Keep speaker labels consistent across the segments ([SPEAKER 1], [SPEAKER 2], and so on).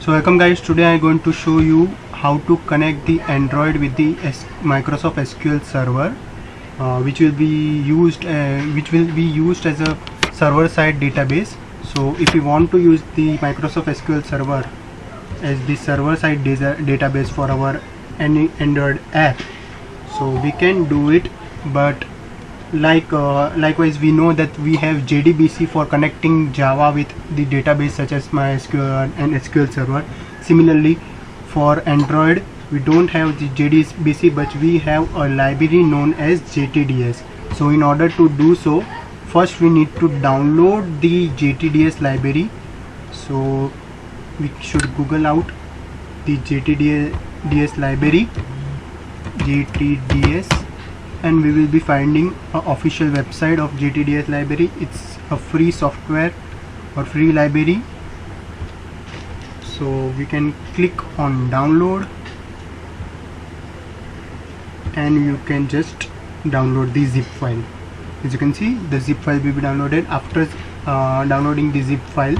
[SPEAKER 1] So welcome guys, today I am going to show you how to connect the Android with the Microsoft SQL Server, which will be used as a server-side database. So if you want to use the Microsoft SQL Server as the server-side database for our any Android app, so we can do it, but likewise we know that we have JDBC for connecting Java with the database such as MySQL and SQL Server. Similarly, for Android we don't have the JDBC, but we have a library known as JTDS. So in order to do so, first we need to download the JTDS library. So we should Google out the JTDS library, JTDS, and we will be finding an official website of JTDS library. It's a free software or free library. So we can click on download and you can just download the zip file. As you can see, the zip file will be downloaded. After downloading the zip file,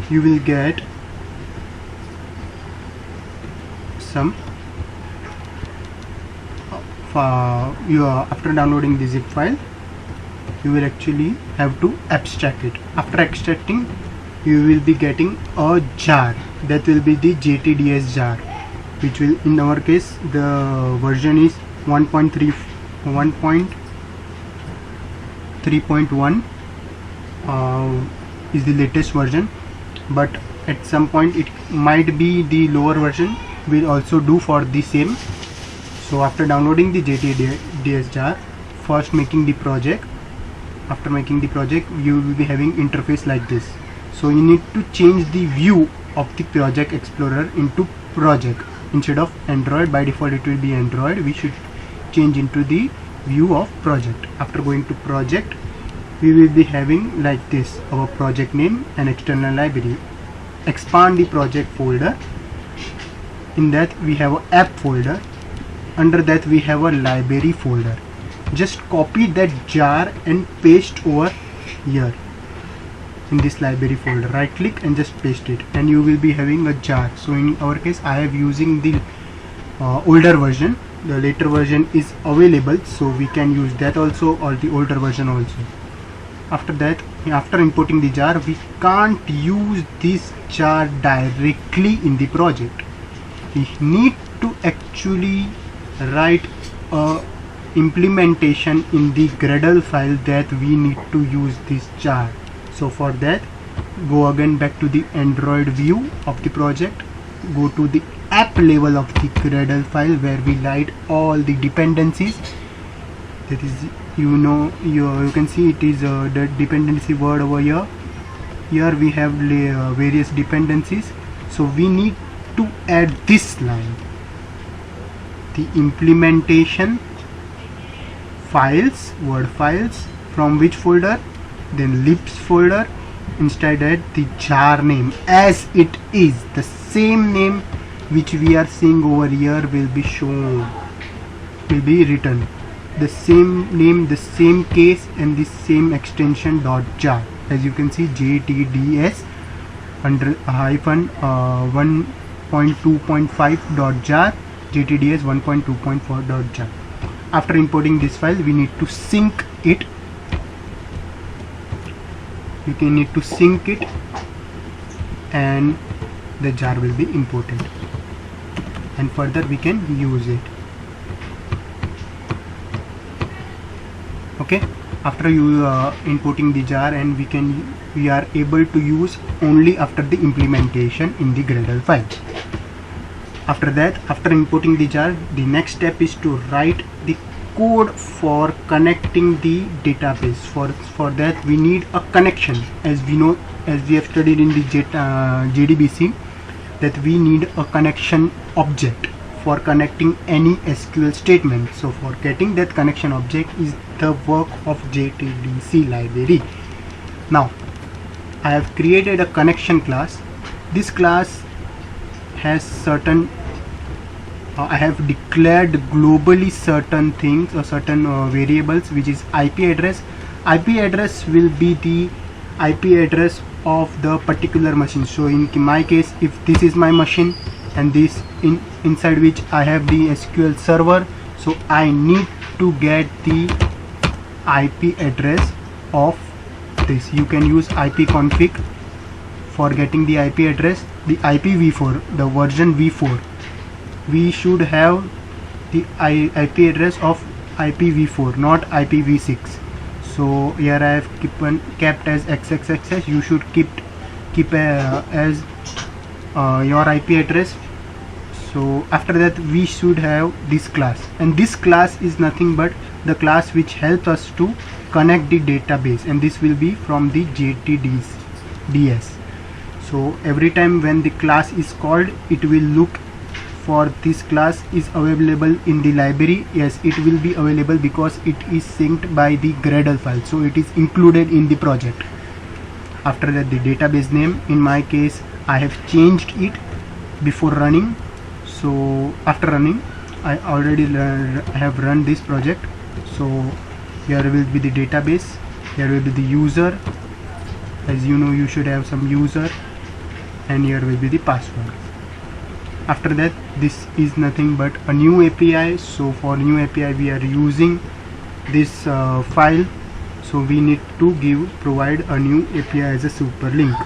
[SPEAKER 1] you will get some after downloading the zip file, you will actually have to abstract it. After extracting, you will be getting a jar that will be the JTDS jar, which will, in our case, the version is 1.3.1 is the latest version, but at some point it might be the lower version will also do for the same. So after downloading the JTDS jar, first making the project. After making the project, you will be having interface like this. So you need to change the view of the project explorer into project. Instead of Android, by default it will be Android, we should change into the view of project. After going to project, we will be having like this, our project name and external library. Expand the project folder. In that we have an app folder. Under that we have a library folder. Just copy that jar and paste over here in this library folder. Right click and just paste it, and you will be having a jar. So in our case, I am using the older version. The later version is available, so we can use that also, or the older version also. After that, after importing the jar, we can't use this jar directly in the project. We need to actually write a implementation in the Gradle file that we need to use this jar. So for that, go again back to the Android view of the project, go to the app level of the Gradle file where we write all the dependencies. That is, you can see it is the dependency word over here. Here we have various dependencies. So we need to add this line, the implementation files, word files, from which folder, then libs folder. Instead add the jar name as it is, the same name which we are seeing over here will be shown, will be written, the same name, the same case, and the same extension .jar. As you can see, JTDS under hyphen 1.2.5 .jar, JTDS 1.2.4 .jar. After importing this file, we need to sync it. You can need to sync it, and the jar will be imported, and further we can use it. Okay, after you importing the jar, and we are able to use only after the implementation in the Gradle file. After that, after importing the jar, the next step is to write the code for connecting the database. For that we need a connection. As we know, as we have studied in the JDBC, that we need a connection object for connecting any SQL statement. So for getting that connection object is the work of JTDC library. Now I have created a connection class. This class has certain I have declared globally certain things or certain variables, which is IP address. IP address will be the IP address of the particular machine. So in my case, if this is my machine and this inside which I have the SQL server, so I need to get the IP address of this. You can use ipconfig for getting the IP address. The IPv4, the version v4, we should have the IP address of IPv4, not IPv6. So here I have kept as XXXS. You should keep as your IP address. So after that we should have this class, and this class is nothing but the class which helps us to connect the database, and this will be from the JTDS. So every time when the class is called, it will look for this class is available in the library. Yes, it will be available because it is synced by the Gradle file, so it is included in the project. After that, the database name, in my case I have changed it before running. So after running, I already have run this project. So here will be the database, here will be the user, as you know you should have some user, and here will be the password. After that, this is nothing but a new API. So for new API we are using this file, so we need to provide a new API as a super link.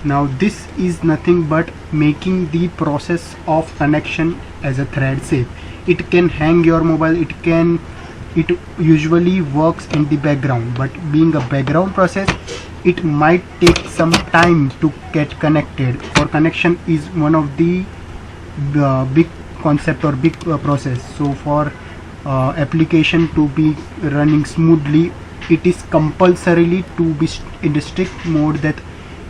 [SPEAKER 1] Now this is nothing but making the process of connection as a thread safe. It can hang your mobile, it usually works in the background, but being a background process, it might take some time to get connected. For connection is one of the big concept or big process. So for application to be running smoothly, it is compulsorily to be in the strict mode that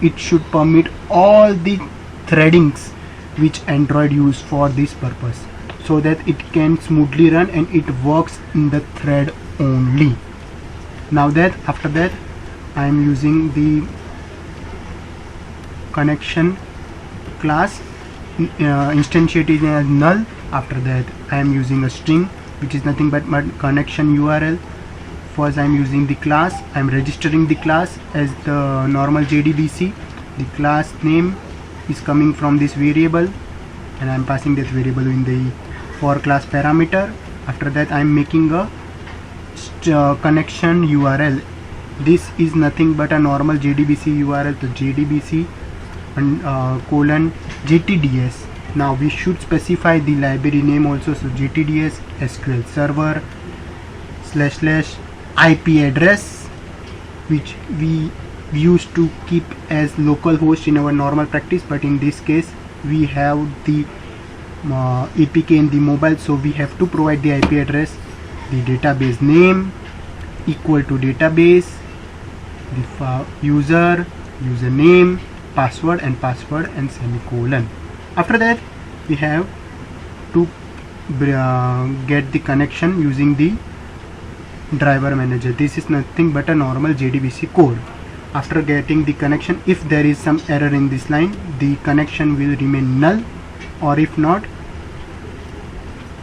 [SPEAKER 1] it should permit all the threadings which Android use for this purpose, so that it can smoothly run and it works in the thread only. Now that after that I am using the connection class, instantiated as null. After that I am using a string which is nothing but my connection URL. First I am using the class, I am registering the class as the normal JDBC. The class name is coming from this variable, and I am passing that variable in the for class parameter. After that I am making a connection URL. This is nothing but a normal JDBC URL, the JDBC and colon JTDS. Now we should specify the library name also. So JTDS SQL server / IP address, which we used to keep as localhost in our normal practice, but in this case we have the APK in the mobile, so we have to provide the IP address. The database name equal to database, the username, password and semicolon. After that we have to get the connection using the driver manager. This is nothing but a normal JDBC code. After getting the connection, if there is some error in this line, the connection will remain null, or if not,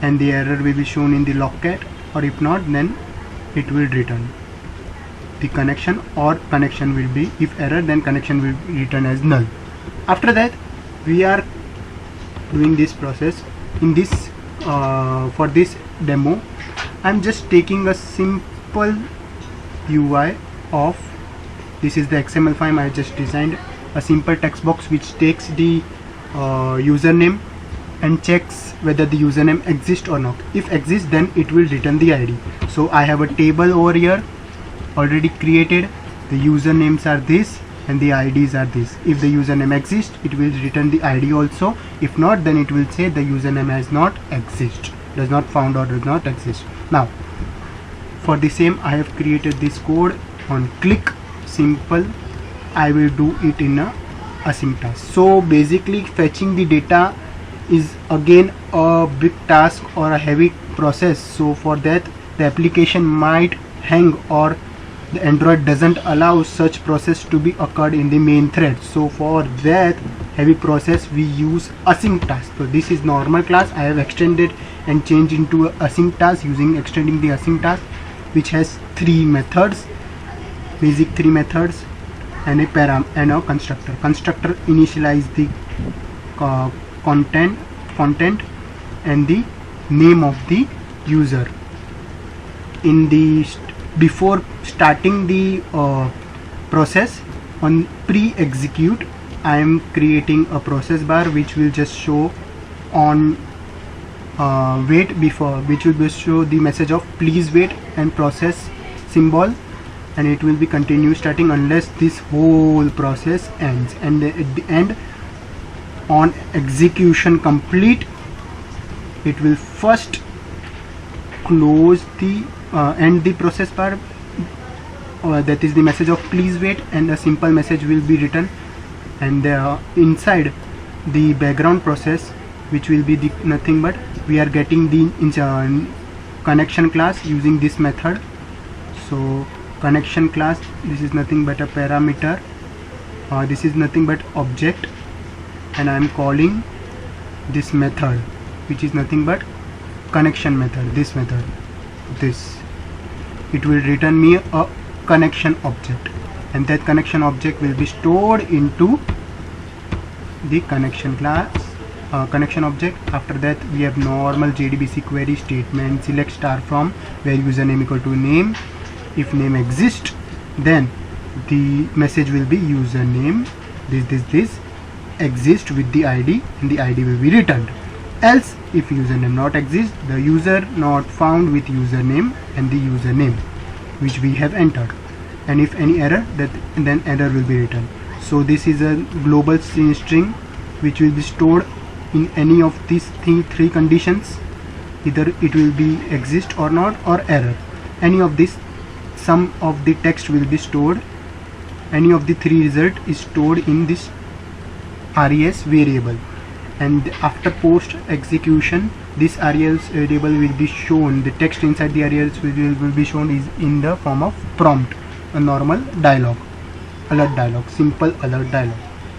[SPEAKER 1] and the error will be shown in the logcat, or if not, then it will return the connection, or connection will be, if error, then connection will return as null. After that we are doing this process in this for this demo. I'm just taking a simple UI of, this is the XML file I just designed, a simple text box which takes the username and checks whether the username exists or not. If exists, then it will return the ID. So I have a table over here already created. The usernames are this and the IDs are this. If the username exists, it will return the ID also. If not, then it will say the username has not exist, does not found or does not exist. Now for the same, I have created this code on click, simple. I will do it in a async task. So basically fetching the data is again a big task or a heavy process. So for that the application might hang, or the Android doesn't allow such process to be occurred in the main thread. So for that heavy process we use async task. So this is normal class. I have extended and changed into async task using extending the async task, which has three methods, basic three methods. and a param and a constructor. Constructor initialize the content and the name of the user. In the before starting the process on pre-execute, I am creating a process bar which will just show on wait before, which will be show the message of please wait and process symbol, and it will be continue starting unless this whole process ends, and at the end on execution complete it will first close the end the process bar, that is the message of please wait, and a simple message will be written, and inside the background process, which will be the nothing but we are getting the connection class using this method. So connection class, this is nothing but a parameter, this is nothing but object, and I am calling this method which is nothing but connection method. This method, this, it will return me a connection object, and that connection object will be stored into the connection class connection object. After that we have normal JDBC query statement, select star from where username equal to name. If name exists, then the message will be username this exist with the ID, and the ID will be returned. Else if username not exist, the user not found with username and the username which we have entered, and if any error, that then error will be written. So this is a global string which will be stored in any of these three conditions, either it will be exist or not or error. Any of this, some of the text will be stored, any of the three result is stored in this res variable, and after post execution this res variable will be shown, the text inside the res will be shown is in the form of prompt, a normal dialog, alert dialog, simple alert dialog.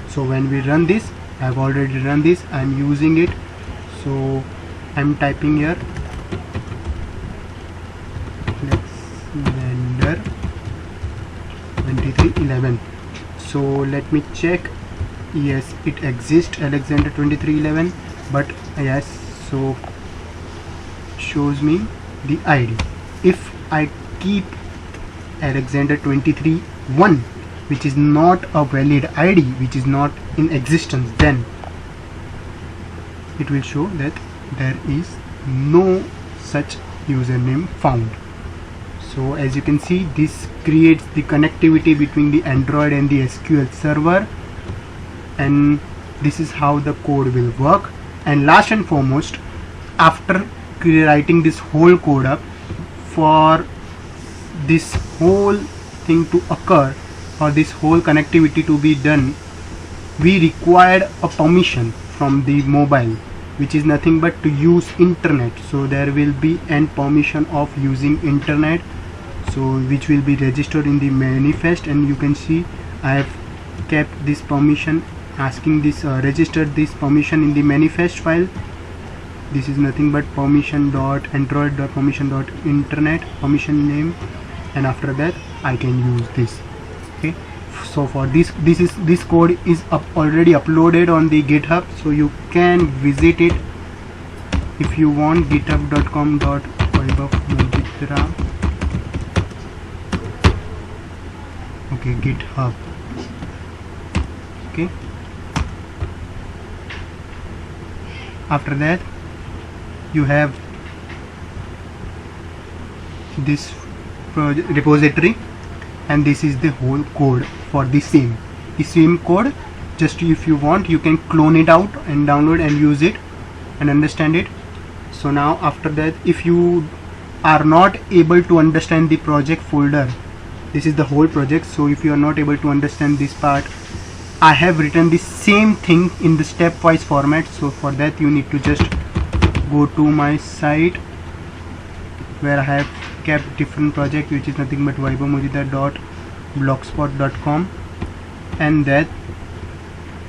[SPEAKER 1] So when we run this, I have already run this, I am using it, so I am typing here Alexander 2311. So let me check, yes it exists Alexander 2311, but yes, so shows me the ID. If I keep Alexander 23.1, which is not a valid ID, which is not in existence, then it will show that there is no such username found. So as you can see, this creates the connectivity between the Android and the SQL server, and this is how the code will work. And last and foremost, after writing this whole code up, for this whole thing to occur, or this whole connectivity to be done, we required a permission from the mobile, which is nothing but to use internet. So there will be an permission of using internet, so which will be registered in the manifest, and you can see I have kept this permission, asking this registered this permission in the manifest file. This is nothing but permission.android.permission.internet permission name, and after that I can use this. Okay, so for this code is already uploaded on the GitHub, so you can visit it if you want. github.com/vaibhavmojitra. Okay, GitHub. Okay, after that you have this repository, and this is the whole code for the same code. Just if you want, you can clone it out and download and use it and understand it. So now after that, if you are not able to understand the project folder, this is the whole project, so if you are not able to understand this part, I have written the same thing in the stepwise format. So for that you need to just go to my site where I have kept different project, which is nothing but vaibhavmojitra.blogspot.com, and that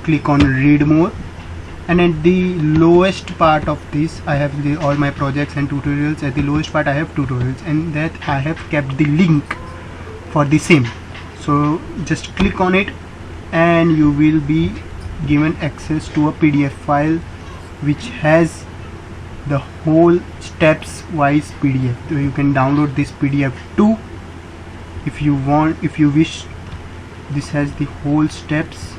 [SPEAKER 1] click on read more, and at the lowest part of this I have all my projects and tutorials. At the lowest part I have tutorials, and that I have kept the link for the same. So just click on it and you will be given access to a PDF file which has the whole steps wise PDF. So you can download this PDF too if you want, if you wish. This has the whole steps.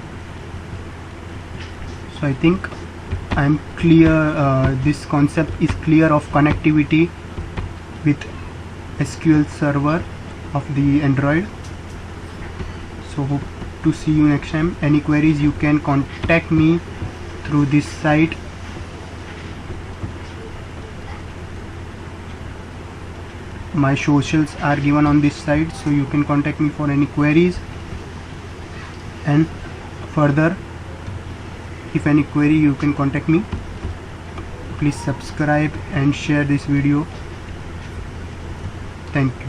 [SPEAKER 1] So I think I'm clear, this concept is clear of connectivity with SQL Server of the Android. So hope to see you next time. Any queries, you can contact me through this site. My socials are given on this site, so you can contact me for any queries. And further, if any query, you can contact me. Please subscribe and share this video. Thank you.